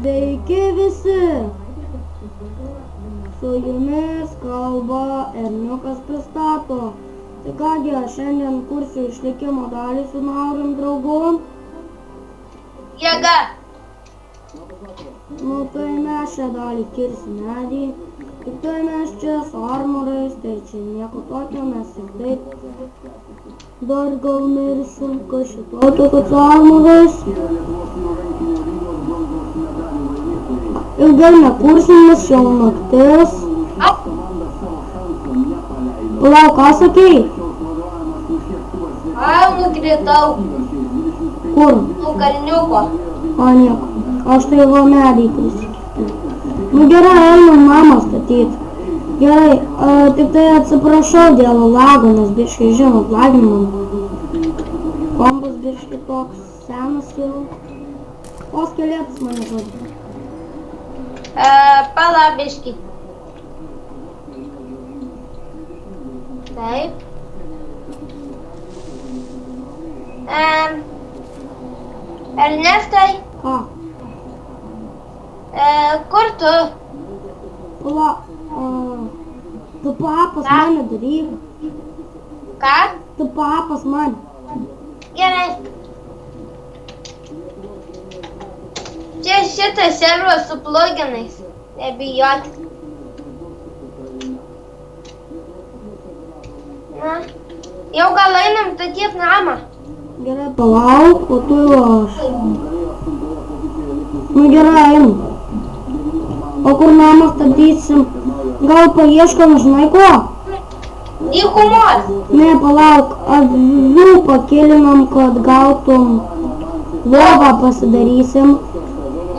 Sveiki visi! Su jumis kalba Erniukas pristato. Tai kągi, aš šiandien kursiu išlikimo dalį su Naurim draugu. Jėga! Nu tai mes šią dalį kirsim medį. Tik tai mes čia su armorais, tai čia nieko tokio, mes tik taip dar gal mirsim, kas šitokio kad su armorais. Ilgai nekursim, nes jau naktis. Palauk, ką sakei? Nukritau. Kur? Nuo kalniuko. O nieko. Aš tai va medį prisikirtau. Nu gerai, einam namą statyti. Gerai, tik tai atsiprašau dėl lago, nes biškai žinot, laginam. Kompas biškai toks senas jau. O skeletas mane žodžiu. Palabiški. Taip. Ernestai, Ką? kur tu? Pala, tu papas mane daryk. Ką? Tu papas mane. Gerai. Čia šitas servas su pluginais. Nebijot. Na, jau gal einam statyti namą. Gerai, palauk, o tu jau aš. Nu gerai, einam. O kur namą statysim? Gal paieškom, žinai ko? Dykumos. Ne, palauk, avių pakilinam, kad gautum. Lovą pasidarysim.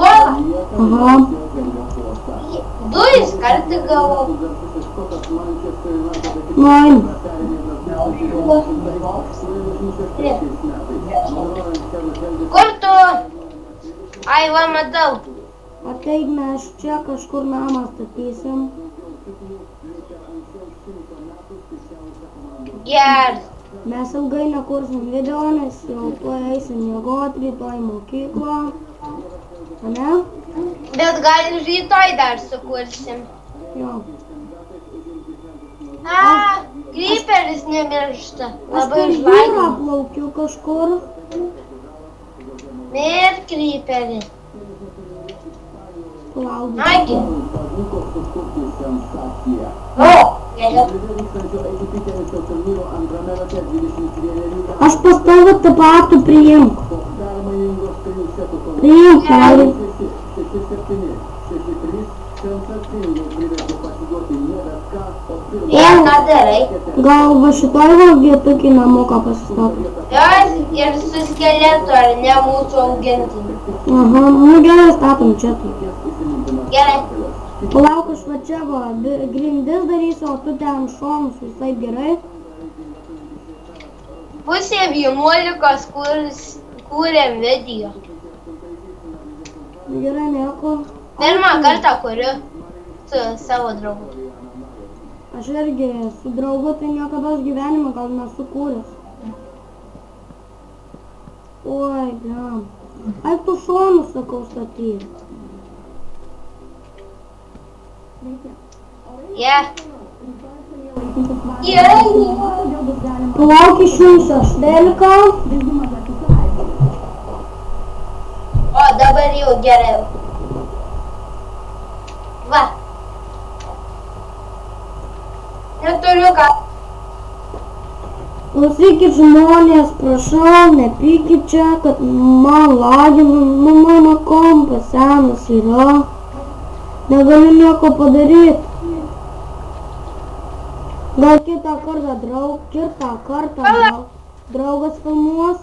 Lova. Aha. Du iškartą gavau. Nu, einam. Kur tu? Ai, va, matau. Ateik, mes čia kažkur namą statysim. Geras. Mes ilgai nekursim video, nes jau tuoj eisim miegoti, rytoj į mokyklą. Ane? Bet gal ir rytoj dar sukursim. Jo. Kryperis nemiršta. Aš Labai per jūrą užlaikinu. plaukiu kažkur. Mir kryperis. Palauk. Nagi. Geriau. Aš pas tave tą patį priimk. Priimk, nori. Ir ką darai? Gal va šitoj va vietokį namuką pasistatų. Jos ir su skeletu, ar ne mūsų augintiniu. Aha, nu gerai, statom čia tai. Gerai. Palauk, aš va čia va grindis darysiu, o tu ten šonus visai gerai. Pusė 11 kūrėm video. Gerai, nieko. Pirmą kartą kuriu su savo draugu. Aš irgi su draugu tai niekada gyvenime gal nesukūręs. Oi, bliam. Ai, tu šonus sakau statyti. Yeah. Palauk, išjungsiu aš teliką. O dabar jau geriau. Va. Neturiu ką. Klausykit žmonės, prašau, nepykit čia, kad man lagina, nu mano kompas senas yra. Negaliu nieko padaryti. Gal kitą kartą draugas filmuos.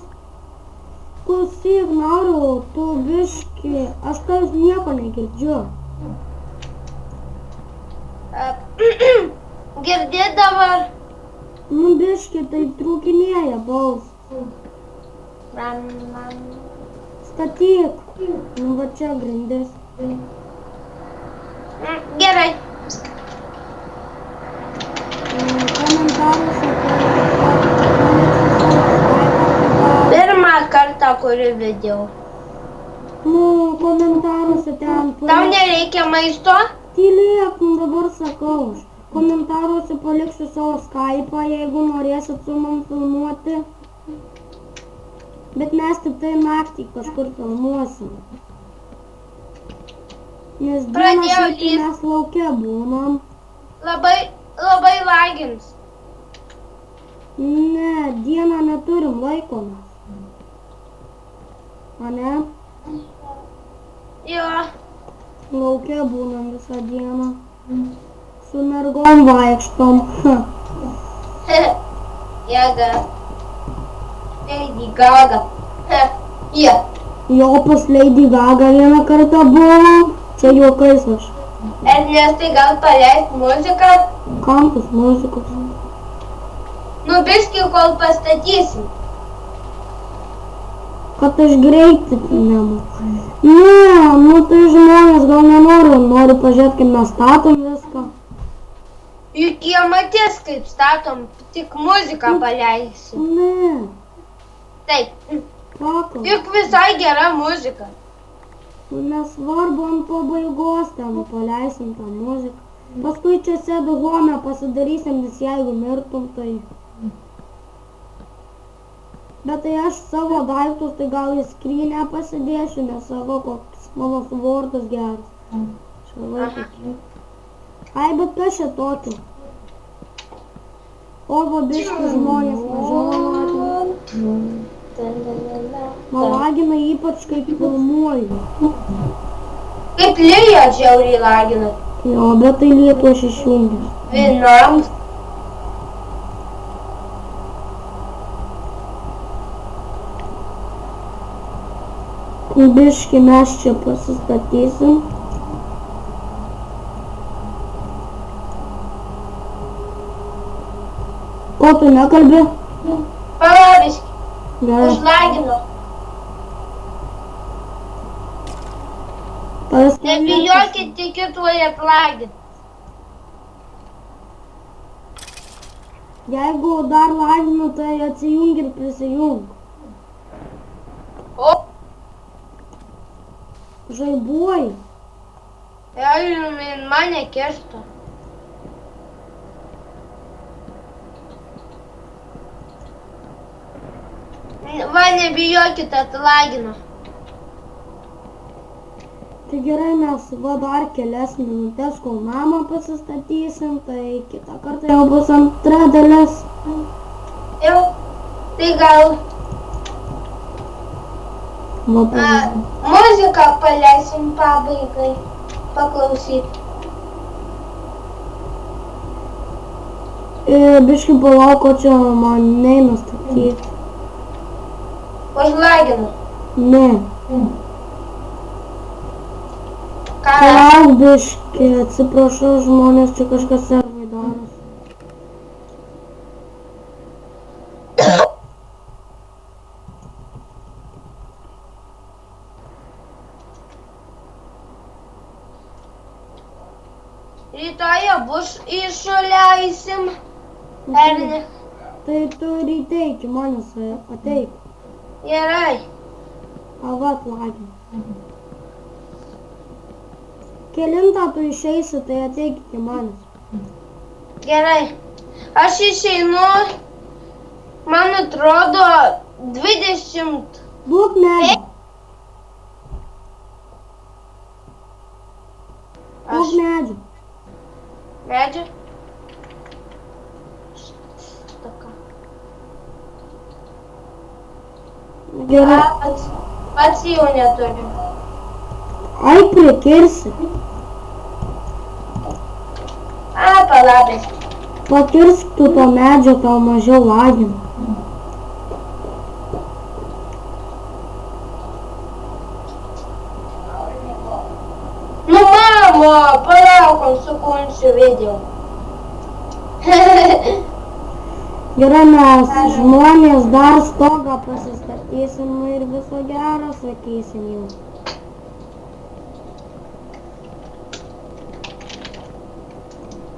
Klausyk, Nauriau, tu biški, aš tavęs nieko negirdžiu. Girdi dabar? Nu biški, tai trūkinėja balsas. Statyk. Nu va čia grindis. Gerai. Komentaruose Pirmą kartą kuriu video. nu komentaruose ten nereikia maisto? Tylėk, dabar sakau aš. Komentaruose paliksiu savo Skype'ą, jeigu norėsit su man filmuoti. Bet mes tik tai naktį kažkur filmuosim. Nes dieną šiaip tai mes lauke būnam. Labai lagins. Ne, dieną neturim laiko mes. A ne? Jo. Lauke būnam visą dieną. Su mergom vaikštom. Jėga. Lady Gaga. Jie. Jo pas Lady Gaga vieną kartą buvo. Čia juokais aš. Ernestai, gal paleist muziką? Kam tos muzikos? Nu, biškį, kol pastatysim. Kad aš greitai nemoku. Ne, nu tai žmonės gal nori pažiūrėti, kaip mes statom viską. Juk jie matys, kaip statom, tik muziką paleisim. Ne. Taip. Pakal. Juk visai gera muzika. Nesvarbu ant pabaigos ten paleisim tą muziką. Paskui čia sėdu home pasidarysim, nes jeigu mirtum, tai... Bet tai aš savo daiktus, tai gal į skrynę pasidėsiu, nes savo koks mano suvortas geras. Ai, bet kas čia tokio? O, va, biški žmonės važiuoja. Malagina ypač kaip filmuoju. Kaip Lija žiauriai lagina. Jo, bet tai lietu aš išjungiu. Vienam. Biški mes čia pasistatysim. Ko tu nekalbi? Palabiški. Gerai. Užlagino. Nebijokit, tikiu tuoj atlagint. Jeigu dar laginu, tai atsijung ir prisijung. O, Žaibuoji. mane keršto. Va, nebijokit, atlagino. Tai gerai, mes va dar kelias minutės, kol namą pasistatysim, tai kitą kartą jau bus antra dalis. Jau, tai gal muziką paleisim pabaigai, paklausyt. Biški palauk, ko čia man neina statyti. Užlagino. Ne. Ką? Palauk biški, atsiprašau žmonės, čia kažkas servai daros. Rytoj abu išleisim. Erne. Tai tu ryte iki manęs ateik. Gerai. Avat lagin. Kelintą tu išeisi, tai ateik iki manęs. Gerai. Aš išeinu, man atrodo, 20. Duok medį. Duok medžių. Medžių? Gerai. Pats jau neturiu. Ai, prikirsi. Palabės. Pakirsk tu to medžio, tau mažiau lagina. Nu, mamo, palaukom sukunsiu video. Gerai, mes žmonės dar stogą pasistatysim ir viso gero sakysim jau.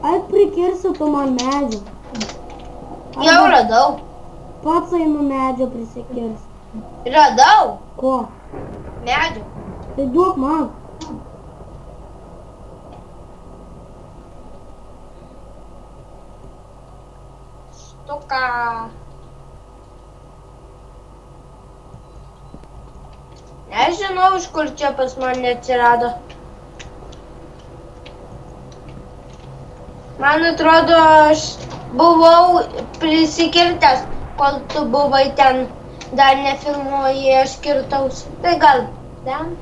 Ai, prikirsi tu man medžių. Jau radau. Pats einu medžio prisikirsti. Radau. Ko? Medžių. Tai duok man. Nežinau, iš kur čia pas mane atsirado. Man atrodo, aš buvau prisikirtęs, kol tu buvai ten. Dar nefilmuoji, aš kirtausi. Tai gal ten?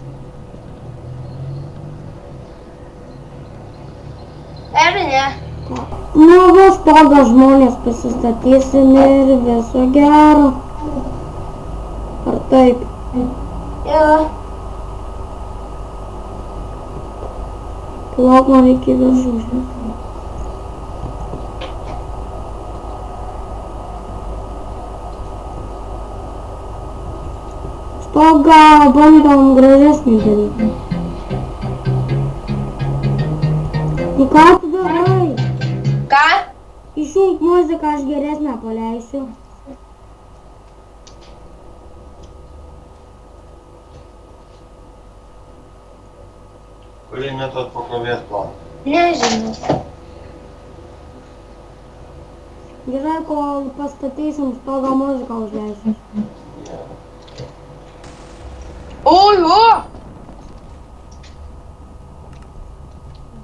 Ar ne? Nu, va stogą žmonės pasistatysim ir viso gero. Ar taip? Jo. Palauk, man reikia viršų žiūrėti. Stogą bandom gražesnį daryti. Nu ką tu darai? Ką? Išjunk muziką, aš geresnę paleisiu. Kurį metod pakrovės planą? Nežinau. Gerai, kol pastatysim stogą muziką užleisiu. Oho!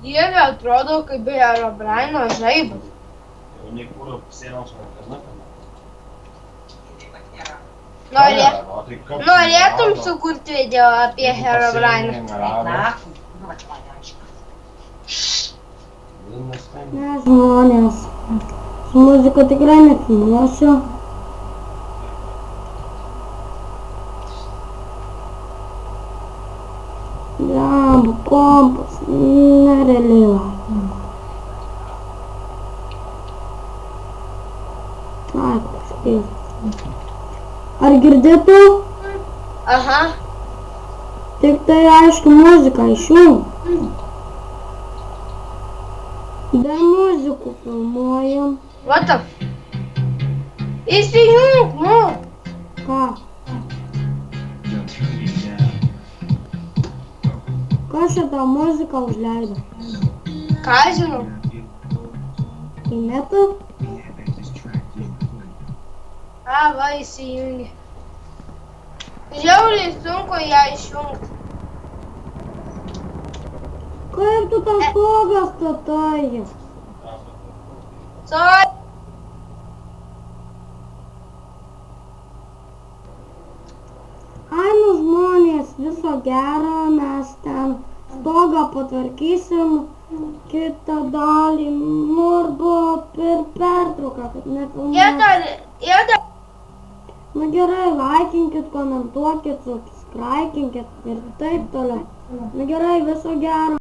Dieve, atrodo kaip Herobrine žaibas. Jau nei kūro pusėjimas rankas nepamė. Norėtum sukurti video apie Herobrine? Ne, žmonės. Su muzika tikrai nefilmuosiu. Blemba, kompas, nerealiai laiko. Ai, kažkaip. Ar girdėtų? Aha. Tik tai aišku muziką išjung. Be muzikų filmuojam. Vata. Įsijunk, nu. Ką? Kas šitą muziką užleido? Ką žinau? Į netą? Va, įsijungi. Žiauriai sunku ją išjungti. Kaip tu tą stogą statai? Sorry. Ai, nu žmonės, viso gero, mes ten stogą patvarkysim, kitą dalį, nu arba per pertrauką, kad nefilmuosim. Jie dar. Na gerai, laikinkit, komentuokit, subscribinkit ir taip toliau. Na gerai, viso gero.